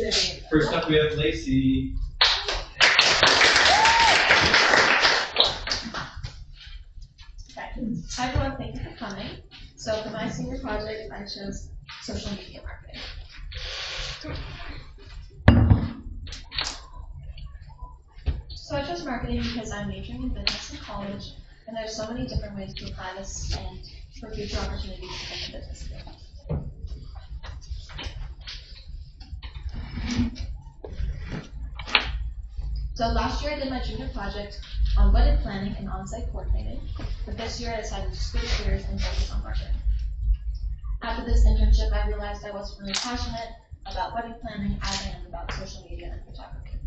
First up, we have Lacey. Hi everyone, thank you for coming. So for my senior project, I chose social media marketing. So I chose marketing because I'm majoring in business in college, and there's so many different ways to apply this and for future opportunities within the business field. So last year I did my junior project on wedding planning and on-site coordinating, but this year I decided to switch gears and focus on marketing. After this internship, I realized I wasn't really passionate about wedding planning as I am about social media and photography.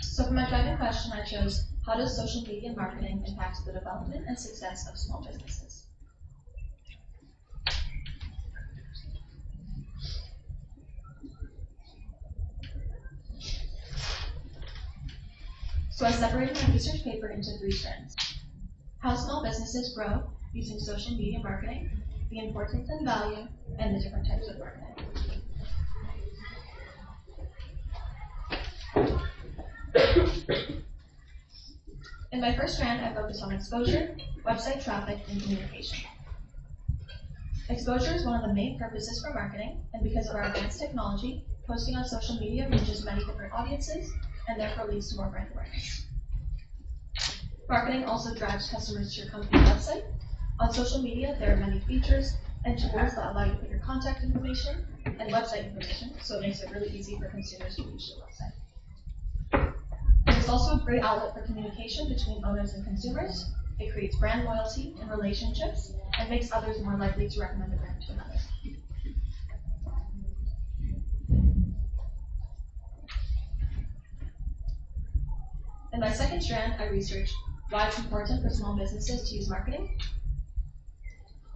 So for my driving question, I chose, how does social media marketing impact the development and success of small businesses? So I separated my research paper into 3 strands: how small businesses grow using social media marketing, the importance and value, and the different types of marketing. In my first strand, I focused on exposure, website traffic, and communication. Exposure is one of the main purposes for marketing, and because of our advanced technology, posting on social media reaches many different audiences, and therefore leads to more brand awareness. Marketing also drives customers to your company website. On social media, there are many features and tools that allow you to put your contact information and website information, so it makes it really easy for consumers to reach your website. It's also a great outlet for communication between owners and consumers. It creates brand loyalty and relationships, and makes others more likely to recommend a brand to another. In my second strand, I researched why it's important for small businesses to use marketing.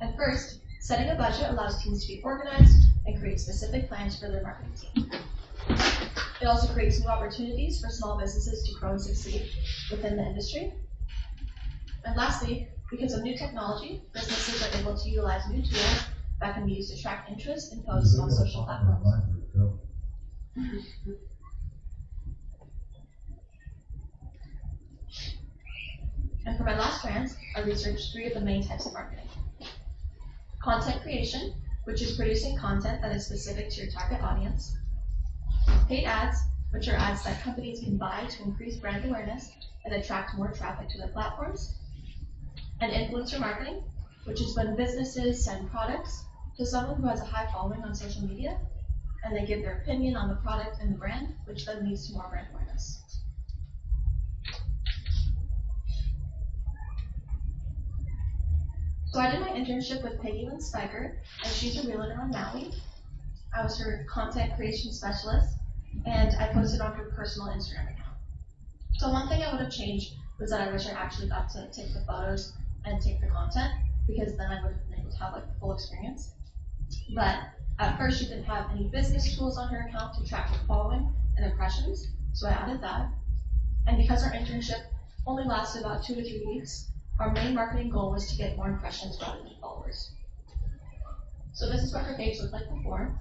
And first, setting a budget allows teams to be organized and create specific plans for their marketing team. It also creates new opportunities for small businesses to grow and succeed within the industry. And lastly, because of new technology, businesses are able to utilize new tools that can be used to attract interest and posts on social platforms. And for my last strand, I researched 3 of the main types of marketing. Content creation, which is producing content that is specific to your target audience. Paid ads, which are ads that companies can buy to increase brand awareness and attract more traffic to their platforms. And influencer marketing, which is when businesses send products to someone who has a high following on social media, and they give their opinion on the product and the brand, which then leads to more brand awareness. So I did my internship with Peggy Lynn Spiker, and she's a realtor on Maui. I was her content creation specialist, and I posted on her personal Instagram account. So one thing I would have changed was that I wish I actually got to take the photos and take the content, because then I would have been able to have like the full experience. But at first she didn't have any business tools on her account to track her following and impressions, so I added that. And because our internship only lasted about 2 to 3 weeks, our main marketing goal was to get more impressions rather than followers. So this is what her page looked like before.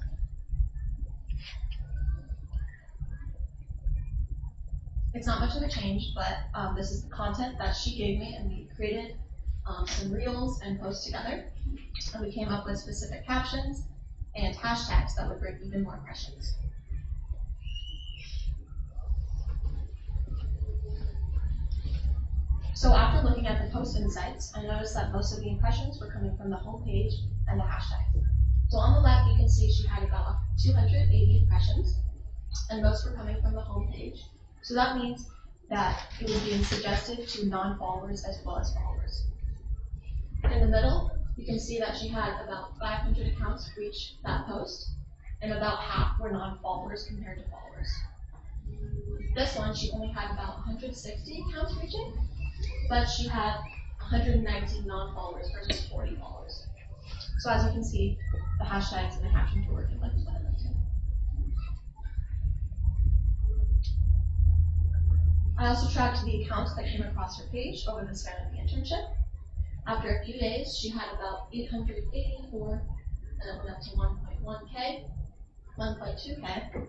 It's not much of a change, but this is the content that she gave me, and we created some reels and posts together. And we came up with specific captions and hashtags that would bring even more impressions. So after looking at the post insights, I noticed that most of the impressions were coming from the home page and the hashtags. So on the left, you can see she had about 280 impressions, and most were coming from the home page. So that means that it was being suggested to non-followers as well as followers. In the middle, you can see that she had about 500 accounts reach that post, and about half were non-followers compared to followers. This one, she only had about 160 accounts reaching, but she had 119 non-followers versus 40 followers. So as you can see, the hashtags and the captions were working like we wanted them to. I also tracked the accounts that came across her page over the span of the internship. After a few days, she had about 884, and it went up to 1.1K, 1.2K,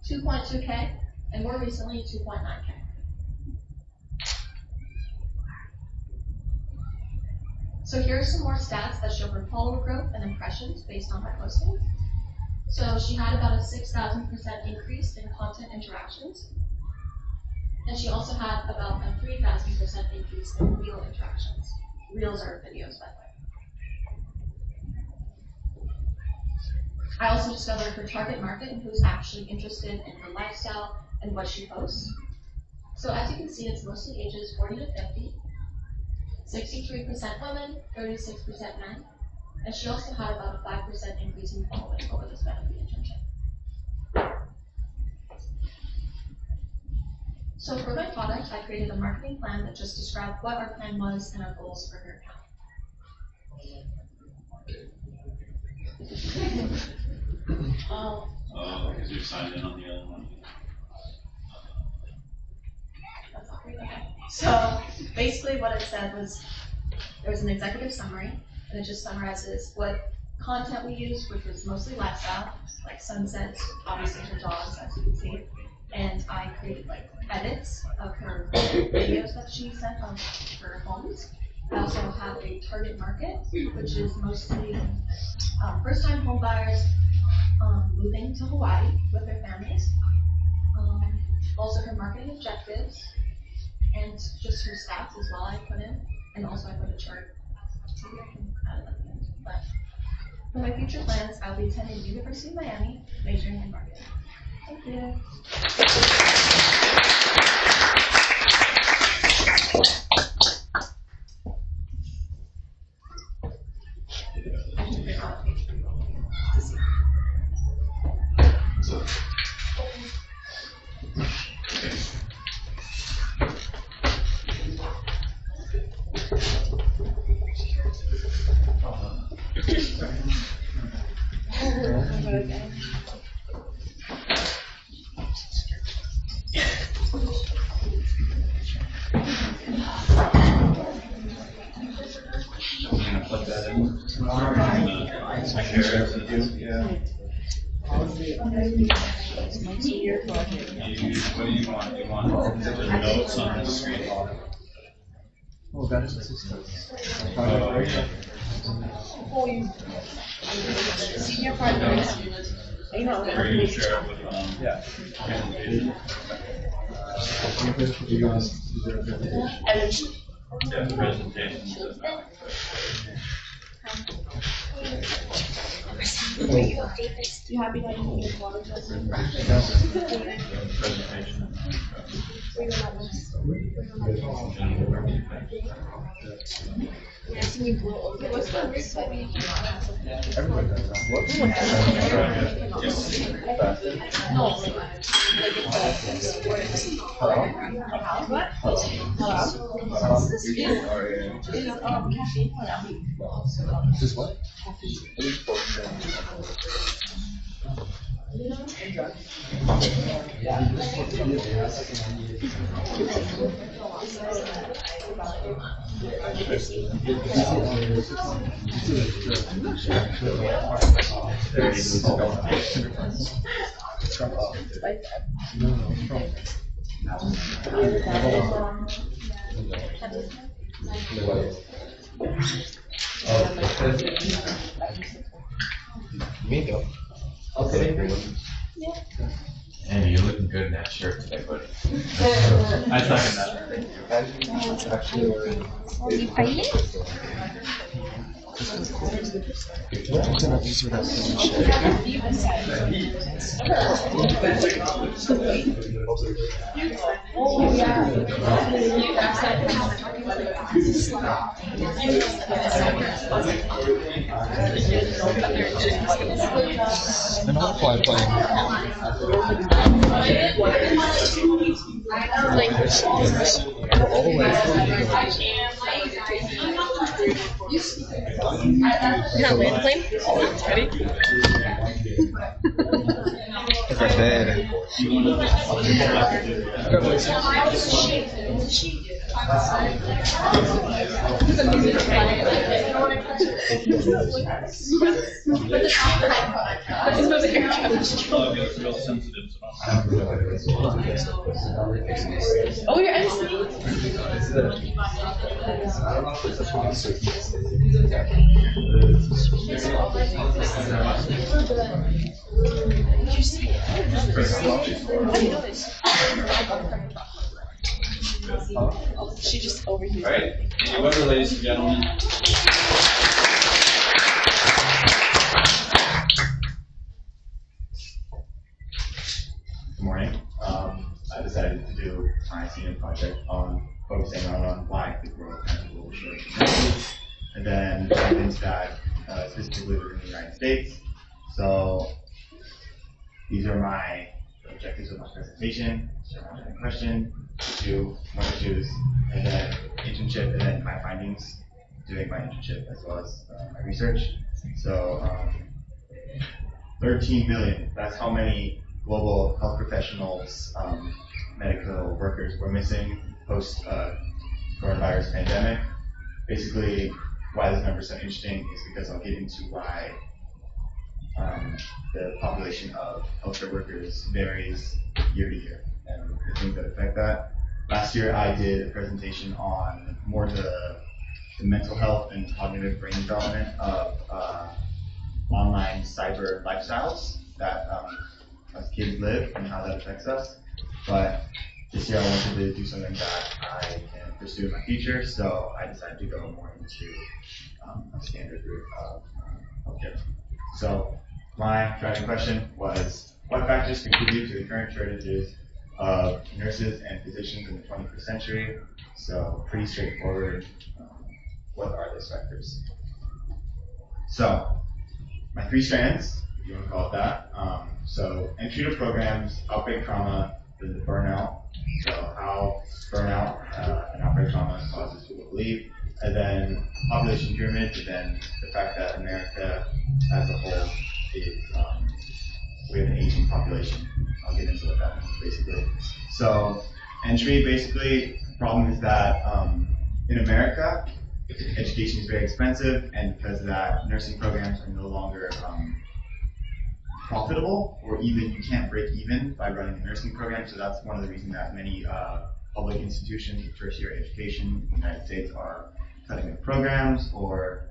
2.2K, and more recently, 2.9K. So here are some more stats that show her follower growth and impressions based on my postings. So she had about a 6,000% increase in content interactions. And she also had about a 3,000% increase in reel interactions. Reels are videos, by the way. I also discovered her target market and who's actually interested in her lifestyle and what she posts. So as you can see, it's mostly ages 40 to 50, 63% women, 36% men, and she also had about a 5% increase in following over the span of the internship. So for my product, I created a marketing plan that just described what our plan was and our goals for her account. Because you signed in on the other one. That's all right, okay. So basically what it said was, there was an executive summary, and it just summarizes what content we used, which was mostly lifestyle, like sunsets, obviously her dogs, as you can see. And I created like edits of her videos that she sent of her homes. I also have a target market, which is mostly first-time home buyers moving to Hawaii with their families. Also her marketing objectives, and just her stats as well I put in, and also I put a chart. Maybe I can add it at the end. But for my future plans, I'll be attending the University of Miami, majoring in marketing. Thank you. Plug that in. Yeah. What do you want? You want the notes on the screen? Oh, that is the system. Senior partners. You know, Or you share it with, Yeah. presentation. and Yeah, presentations. you happy that you can get water? Presentation. Yes, we will. What's the risk that we Everybody does that. No, like it's what? Hello? Caffeine. This what? Me go. Okay. Andy, you're looking good in that shirt today, buddy. I second that. That's actually where it is. Oh, yeah. And I'll apply playing. All the way. Not land claim? Ready? Prazer. It's real sensitive, so I don't Oh, you're MC? She just overused. All right, whoever, ladies and gentlemen. Good morning. I decided to do my senior project on focusing on why the world has a global shortage of nurses, and then things that specifically within the United States. So these are my objectives of my presentation. So I have a question, two more issues, and then internship, and then my findings doing my internship as well as my research. So 13 billion, that's how many global health professionals, medical workers were missing post coronavirus pandemic. Basically, why this number is so interesting is because I'll get into why the population of healthcare workers varies year to year and the things that affect that. Last year, I did a presentation on more the mental health and cognitive brain development of online cyber lifestyles that as kids live and how that affects us. But this year I wanted to do something that I can pursue in my future, so I decided to go more into a standard route of healthcare. So my driving question was, what factors contribute to the current shortages of nurses and physicians in the 21st century? So pretty straightforward. What are those factors? So my three strands, if you want to call it that. So entry to programs, outbreak trauma, then the burnout. So how burnout and outbreak trauma causes people to leave, and then population pyramid, and then the fact that America as a whole is we have an aging population. I'll get into what that means basically. So entry, basically, the problem is that in America, education is very expensive, and because of that, nursing programs are no longer profitable, or even you can't break even by running a nursing program. So that's one of the reasons that many public institutions of tertiary education in the United States are cutting their programs, or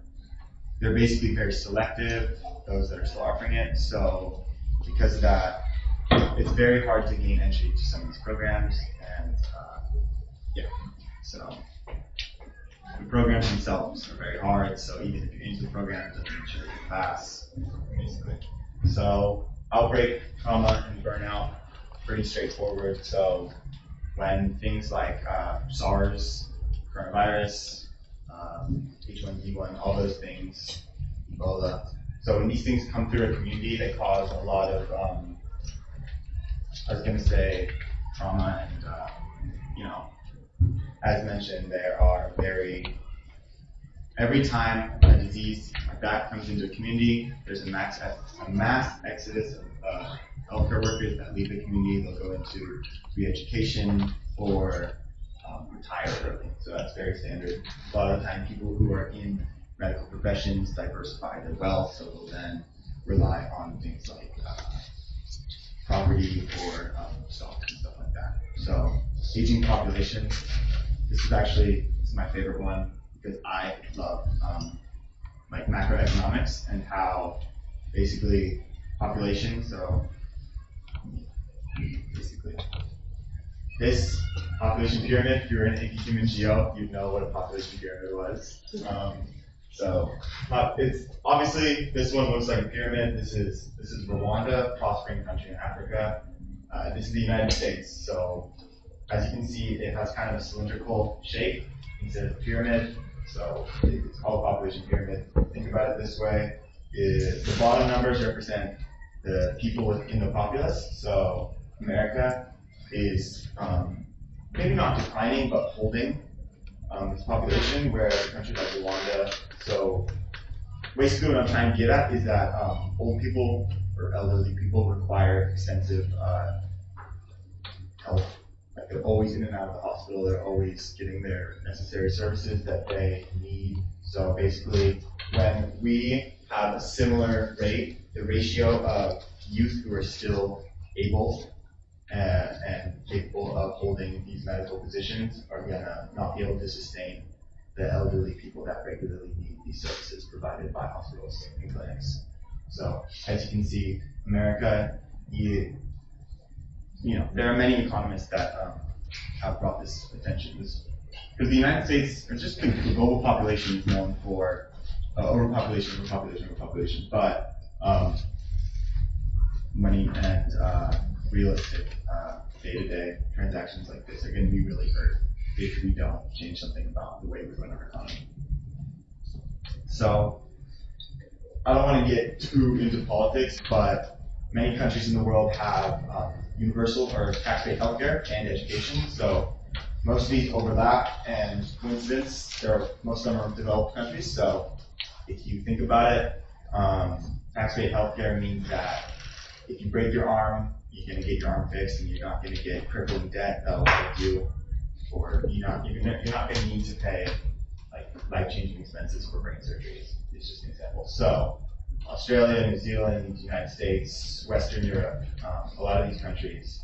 they're basically very selective, those that are still offering it. So because of that, it's very hard to gain entry to some of these programs, and yeah, so the programs themselves are very hard, so even if you're into the program, it doesn't ensure you pass, basically. So outbreak, trauma, and burnout, pretty straightforward. So when things like SARS, coronavirus, H1N1, all those things, Ebola. So when these things come through a community, they cause a lot of, I was going to say, trauma, and you know, as mentioned, there are every time a disease like that comes into a community, there's a mass exodus of healthcare workers that leave the community. They'll go into re-education or retire early. So that's very standard. A lot of the time, people who are in medical professions diversify their wealth, so they'll then rely on things like property or stocks and stuff like that. So aging population. This is my favorite one because I love like macroeconomics and how basically population. So basically, this population pyramid. If you're in human geo, you'd know what a population pyramid was. So it's obviously this one looks like a pyramid. This is Rwanda, prospering country in Africa. This is the United States. So as you can see, it has kind of a cylindrical shape instead of a pyramid. So it's called population pyramid. Think about it this way: the bottom numbers represent the people within the populace. So America is maybe not declining, but holding its population, where countries like Rwanda. So basically what I'm trying to get at is that old people or elderly people require extensive health. Like they're always in and out of the hospital, they're always getting their necessary services that they need. So basically, when we have a similar rate, the ratio of youth who are still able and capable of holding these medical positions are gonna not be able to sustain the elderly people that regularly need these services provided by hospitals and clinics. So as you can see, America, you know, there are many economists that have brought this attention. Because the United States, or just the global population is known for overpopulation, but money and realistic day-to-day transactions like this are going to be really hurt if we don't change something about the way we run our economy. So I don't want to get too into politics, but many countries in the world have universal or tax-paid healthcare and education. So most of these overlap, and coincidence, most of them are developed countries. So if you think about it, tax-paid healthcare means that if you break your arm, you're going to get your arm fixed, and you're not going to get crippling debt that will affect you, or you're not going to need to pay like life-changing expenses for brain surgeries. It's just an example. So Australia, New Zealand, United States, Western Europe, a lot of these countries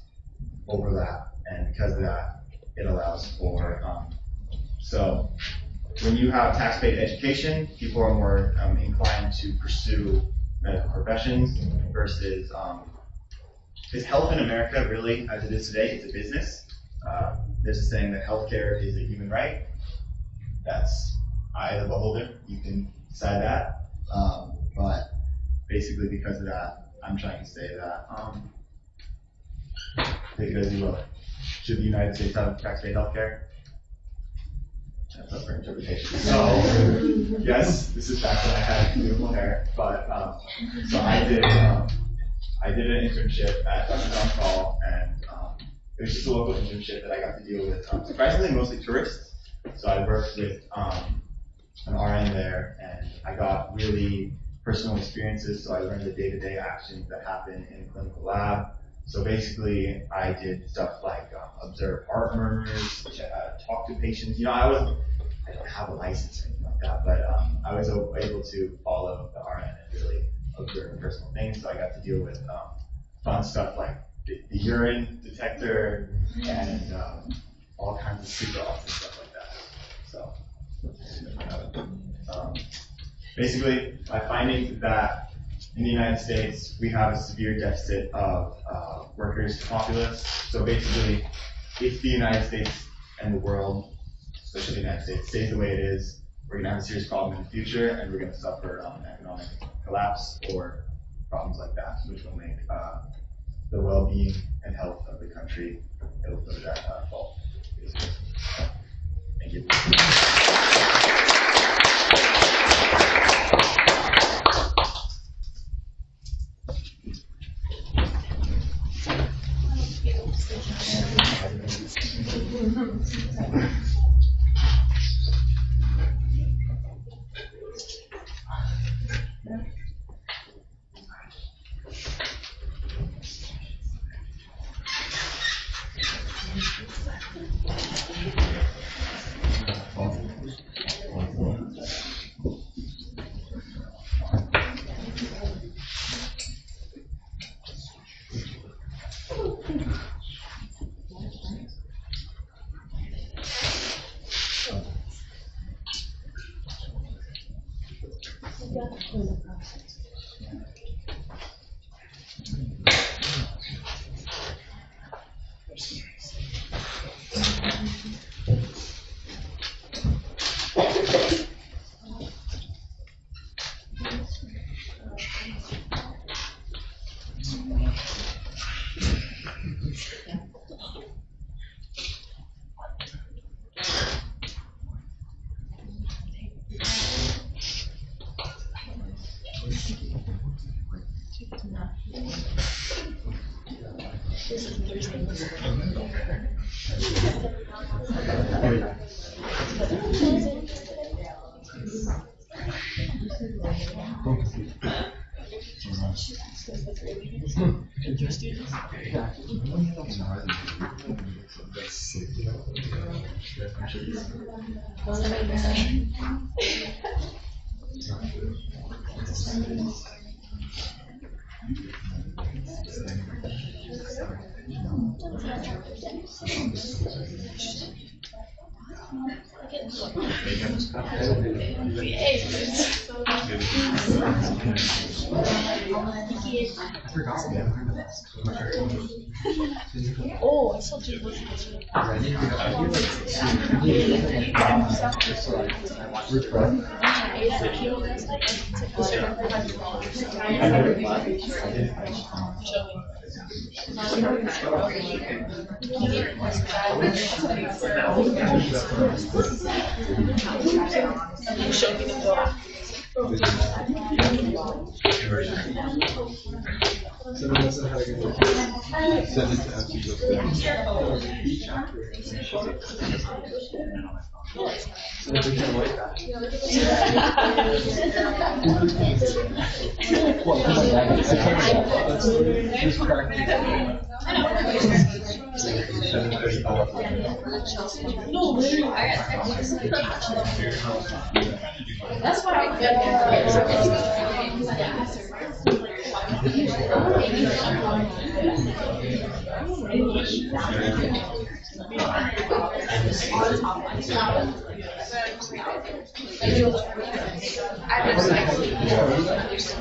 overlap, and because of that, it allows for, so when you have tax-paid education, people are more inclined to pursue medical professions versus, because health in America really, as it is today, it's a business. There's a saying that healthcare is a human right. That's eye of the beholder, you can decide that. But basically because of that, I'm trying to say that, take it as you will. Should the United States have tax-paid healthcare? That's up for interpretation. So, yes, this is back when I had beautiful hair, but so I did an internship at Town Hall, and it was just a local internship that I got to deal with, surprisingly mostly tourists. So I worked with an RN there, and I got really personal experiences, so I learned the day-to-day actions that happen in a clinical lab. So basically, I did stuff like observe heart murmurs, talk to patients. You know, I don't have a license or anything like that, but I was able to follow the RN and really observe personal things. So I got to deal with fun stuff like the urine detector and all kinds of super awesome stuff like that. So basically, my findings that in the United States, we have a severe deficit of workers to populace. So basically, if the United States and the world, especially the United States, stays the way it is, we're going to have a serious problem in the future, and we're going to suffer economic collapse or problems like that, which will make the well-being and health of the country, it'll put it at fault. Thank you. Oh, I saw two. Show me the door. No, literally, that's why I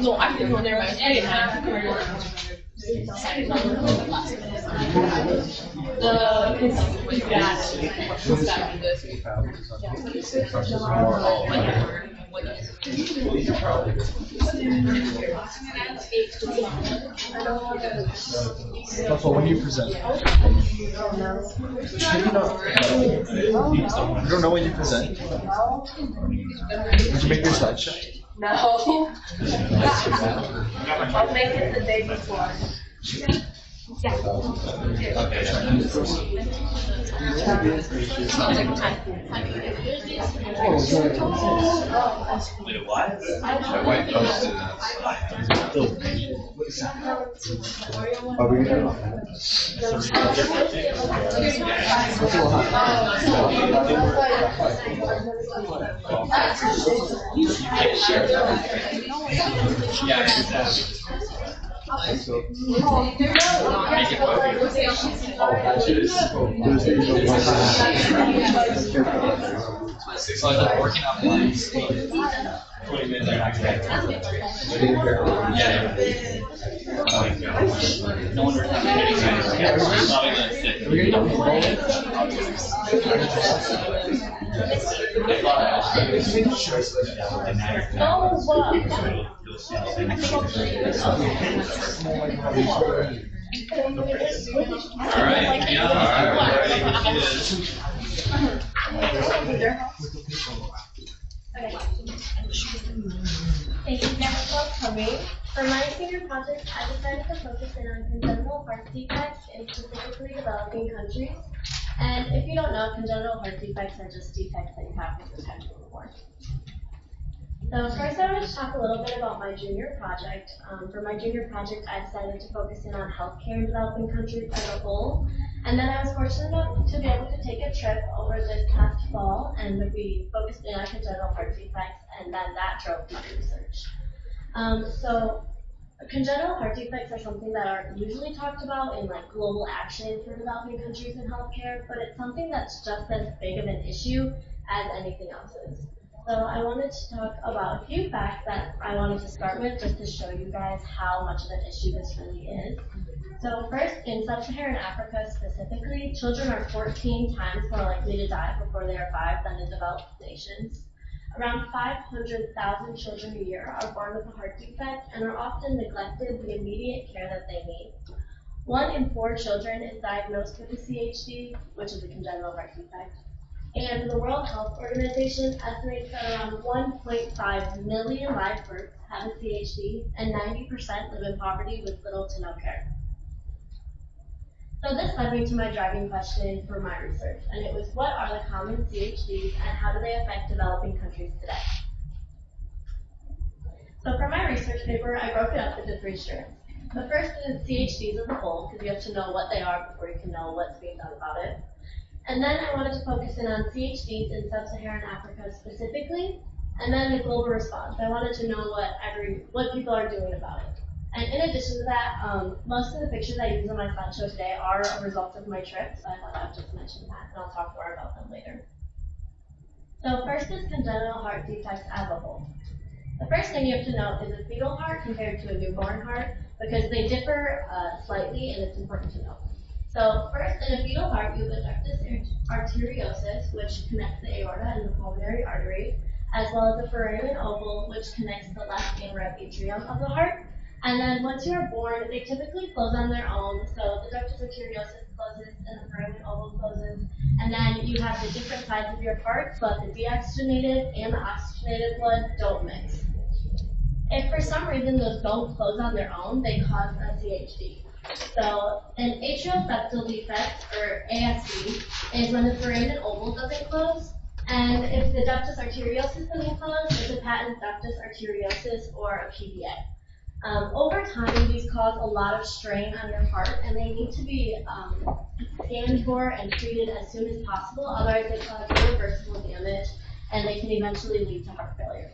no, I can go there by day and I So when you present, you don't know when you present. Did you make your slideshow? No. I'll make it the day before. Wait, what? My wife posted Are we gonna? So I was working on lines. 20 minutes yeah. No one was not even sick. Alright, yeah, alright. Thank you guys for coming. For my senior project, I decided to focus in on congenital heart defects in specifically developing countries. And if you don't know, congenital heart defects are just defects that you have with potential before. So first I want to talk a little bit about my junior project. For my junior project, I decided to focus in on healthcare in developing countries as a whole. And then I was fortunate enough to be able to take a trip over this past fall, and we focused in on congenital heart defects, and then that drove my research. So congenital heart defects are something that aren't usually talked about in like global action for developing countries in healthcare, but it's something that's just as big of an issue as anything else is. So I wanted to talk about a few facts that I wanted to start with just to show you guys how much of an issue this really is. So first, in sub-Saharan Africa specifically, children are 14 times more likely to die before they are 5 than in developed nations. Around 500,000 children a year are born with a heart defect and are often neglected the immediate care that they need. 1 in 4 children is diagnosed with a CHD, which is a congenital heart defect. And the World Health Organization estimates that around 1.5 million live births have a CHD, and 90% live in poverty with little to no care. So this led me to my driving question for my research, and it was, what are the common CHDs and how do they affect developing countries today? So for my research paper, I broke it up into 3 strands. The first is CHDs as a whole, because you have to know what they are before you can know what's being done about it. And then I wanted to focus in on CHDs in sub-Saharan Africa specifically, and then the global response. I wanted to know what people are doing about it. And in addition to that, most of the pictures I use on my slideshow today are a result of my trip, so I thought I would just mention that, and I'll talk more about them later. So first is congenital heart defects as a whole. The first thing you have to know is a fetal heart compared to a newborn heart, because they differ slightly, and it's important to know. So first, in a fetal heart, you have a ductus arteriosus, which connects the aorta and the pulmonary artery, as well as a foramen ovale, which connects the left and right atrium of the heart. And then once you're born, they typically close on their own. So the ductus arteriosus closes and the foramen ovale closes. And then you have the different sides of your heart, but the deoxygenated and the oxygenated blood don't mix. If for some reason those don't close on their own, they cause a CHD. So an atrial septal defect, or ASD, is when the foramen ovale doesn't close. And if the ductus arteriosus doesn't close, it's a patent ductus arteriosus or a PDA. Over time, these cause a lot of strain on your heart, and they need to be scanned for and treated as soon as possible. Otherwise, they cause irreversible damage, and they can eventually lead to heart failure.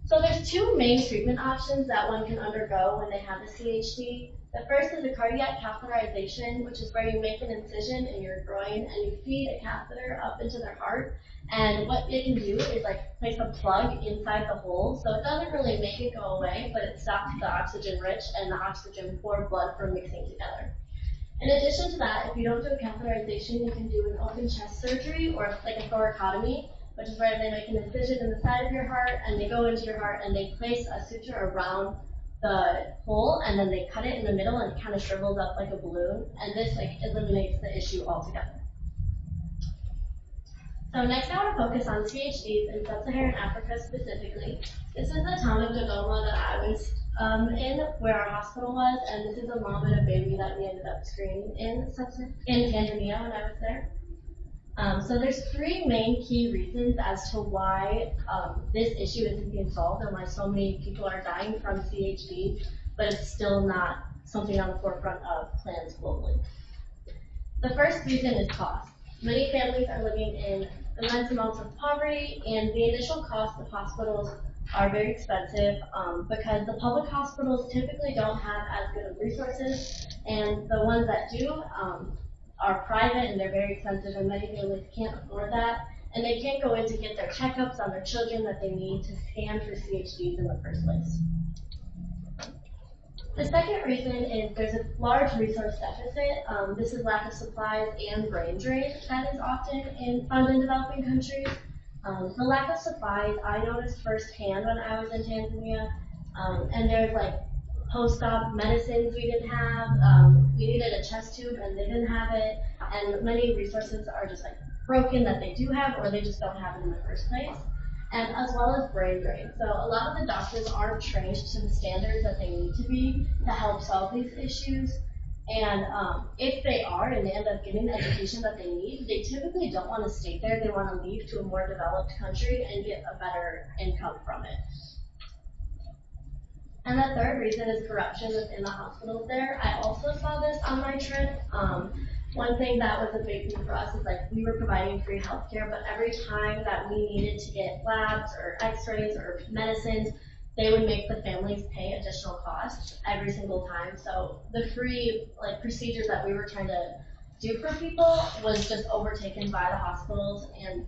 So there's two main treatment options that one can undergo when they have a CHD. The first is a cardiac catheterization, which is where you make an incision in your groin and you feed a catheter up into their heart. And what it can do is like place a plug inside the hole, so it doesn't really make it go away, but it stops the oxygen rich and the oxygen poor blood from mixing together. In addition to that, if you don't do a catheterization, you can do an open chest surgery or like a thoracotomy, which is where they make an incision in the side of your heart and they go into your heart and they place a suture around the hole and then they cut it in the middle and it kind of shrivels up like a balloon, and this like eliminates the issue altogether. So next I want to focus on CHDs in sub-Saharan Africa specifically. This is the town of Dodoma that I was in, where our hospital was, and this is a mom and a baby that we ended up screening in Tanzania when I was there. So there's three main key reasons as to why this issue isn't being solved and why so many people are dying from CHD, but it's still not something on the forefront of plans globally. The first reason is cost. Many families are living in immense amounts of poverty, and the initial cost of hospitals are very expensive because the public hospitals typically don't have as good of resources, and the ones that do are private and they're very expensive, and many families can't afford that, and they can't go in to get their checkups on their children that they need to scan for CHDs in the first place. The second reason is there's a large resource deficit. This is lack of supplies and brain drain that is often found in developing countries. The lack of supplies I noticed firsthand when I was in Tanzania, and there's like post-op medicines we didn't have. We needed a chest tube and they didn't have it, and many resources are just like broken that they do have or they just don't have it in the first place. And as well as brain drain. So a lot of the doctors aren't trained to the standards that they need to be to help solve these issues. And if they are and they end up getting the education that they need, they typically don't want to stay there. They want to leave to a more developed country and get a better income from it. And the third reason is corruption within the hospitals there. I also saw this on my trip. One thing that was a big thing for us is like we were providing free healthcare, but every time that we needed to get labs or x-rays or medicines, they would make the families pay additional costs every single time. So the free like procedures that we were trying to do for people was just overtaken by the hospitals, and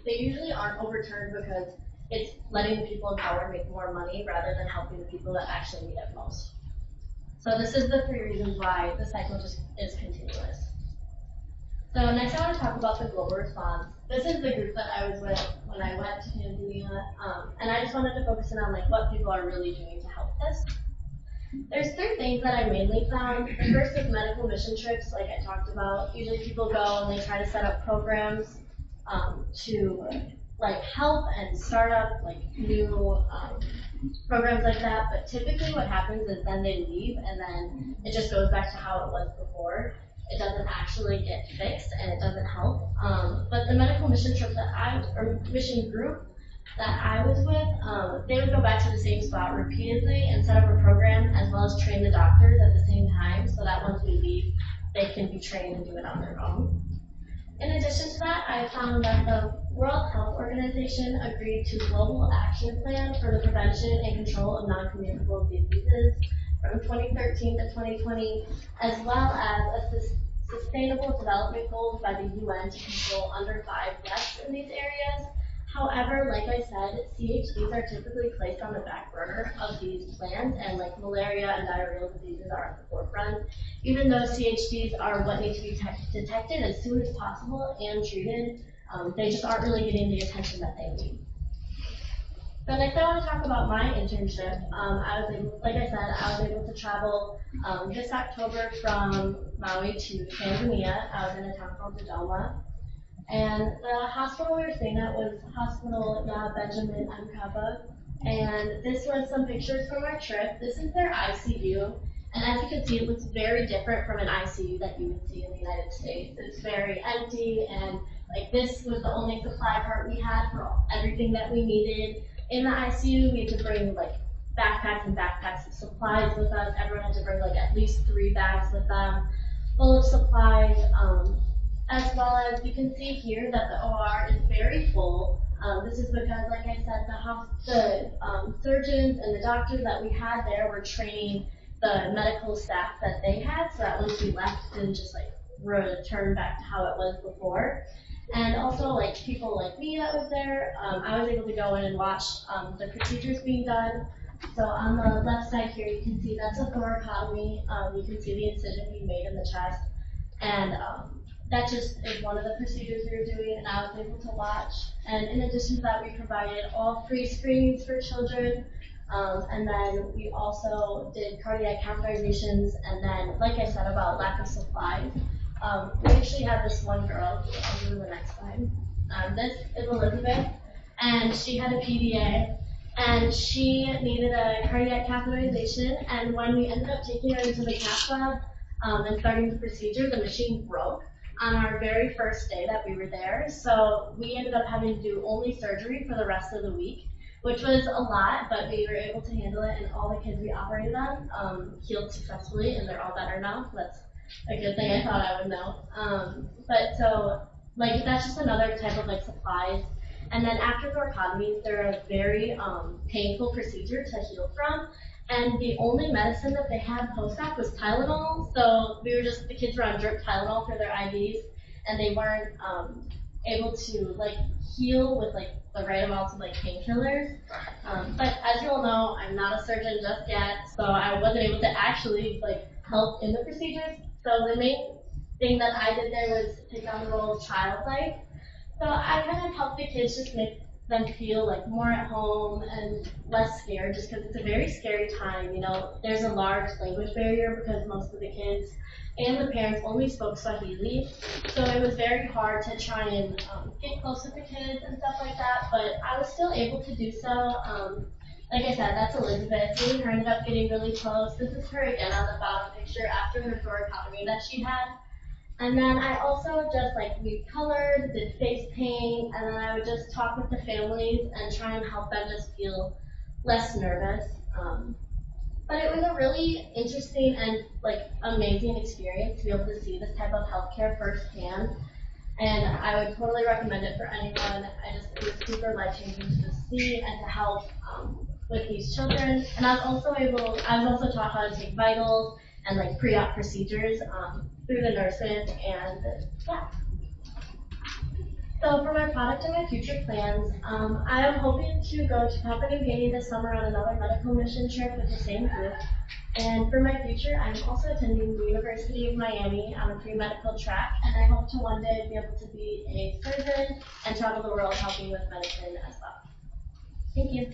they usually aren't overturned because it's letting the people in power make more money rather than helping the people that actually need it most. So this is the three reasons why the cycle just is continuous. So next I want to talk about the global response. This is the group that I was with when I went to Tanzania, and I just wanted to focus in on like what people are really doing to help this. There's three things that I mainly found. The first is medical mission trips, like I talked about. Usually people go and they try to set up programs to like help and start up like new programs like that, but typically what happens is then they leave and then it just goes back to how it was before. It doesn't actually get fixed and it doesn't help. But the medical mission trip that mission group that I was with, they would go back to the same spot repeatedly and set up a program as well as train the doctors at the same time so that once we leave, they can be trained and do it on their own. In addition to that, I found that the World Health Organization agreed to a global action plan for the prevention and control of non-communicable diseases from 2013 to 2020, as well as a sustainable development goals by the UN to control under 5 deaths in these areas. However, like I said, CHDs are typically placed on the back burner of these plans, and like malaria and diarrheal diseases are at the forefront. Even though CHDs are what need to be detected as soon as possible and treated, they just aren't really getting the attention that they need. So next I want to talk about my internship. Like I said, I was able to travel this October from Maui to Tanzania. I was in a town called Dodoma. And the hospital we were staying at was Hospital Benjamin Mkapa. And this was some pictures from our trip. This is their ICU. And as you can see, it looks very different from an ICU that you would see in the United States. It's very empty, and like this was the only supply cart we had for everything that we needed. In the ICU, we had to bring like backpacks and backpacks of supplies with us. Everyone had to bring like at least 3 bags with them, full of supplies. As well as you can see here that the OR is very full. This is because, like I said, the surgeons and the doctors that we had there were training the medical staff that they had, so that once we left, it didn't just like return back to how it was before. And also, like people like me that was there, I was able to go in and watch the procedures being done. So on the left side here, you can see that's a thoracotomy. You can see the incision being made in the chest, and that just is one of the procedures we were doing, and I was able to watch. And in addition to that, we provided all free screenings for children. And then we also did cardiac catheterizations, and then, like I said about lack of supplies, we actually had this one girl, I'll go to the next slide. This is Elizabeth, and she had a PDA, and she needed a cardiac catheterization, and when we ended up taking her into the cath lab and starting the procedure, the machine broke on our very first day that we were there, so we ended up having to do only surgery for the rest of the week, which was a lot, but we were able to handle it, and all the kids we operated on healed successfully, and they're all better now. So that's a good thing. I thought I would know. But so, like, that's just another type of like supplies. And then after thoracotomies, they're a very painful procedure to heal from. And the only medicine that they had post-op was Tylenol. So the kids were on drip Tylenol for their IVs, and they weren't able to like heal with like the right amounts of like painkillers. But as you all know, I'm not a surgeon just yet, so I wasn't able to actually like help in the procedures. So the main thing that I did there was take on the role of childlike. So I kind of helped the kids just make them feel like more at home and less scared, just because it's a very scary time. You know, there's a large language barrier because most of the kids and the parents only spoke Swahili, so it was very hard to try and get close with the kids and stuff like that, but I was still able to do so. Like I said, that's Elizabeth. Me and her ended up getting really close. This is her again on the bottom picture after her thoracotomy that she had. And then I also just like we colored, did face paint, and then I would just talk with the families and try and help them just feel less nervous. But it was a really interesting and like amazing experience to be able to see this type of healthcare firsthand. And I would totally recommend it for anyone. It was super life-changing to just see and to help with these children. And I was also taught how to take vitals and like pre-op procedures through the nurses, and yeah. So for my product and my future plans, I am hoping to go to Papua New Guinea this summer on another medical mission trip with the same group. And for my future, I'm also attending the University of Miami on a pre-medical track, and I hope to one day be able to be a surgeon and travel the world helping with medicine as well. Thank you.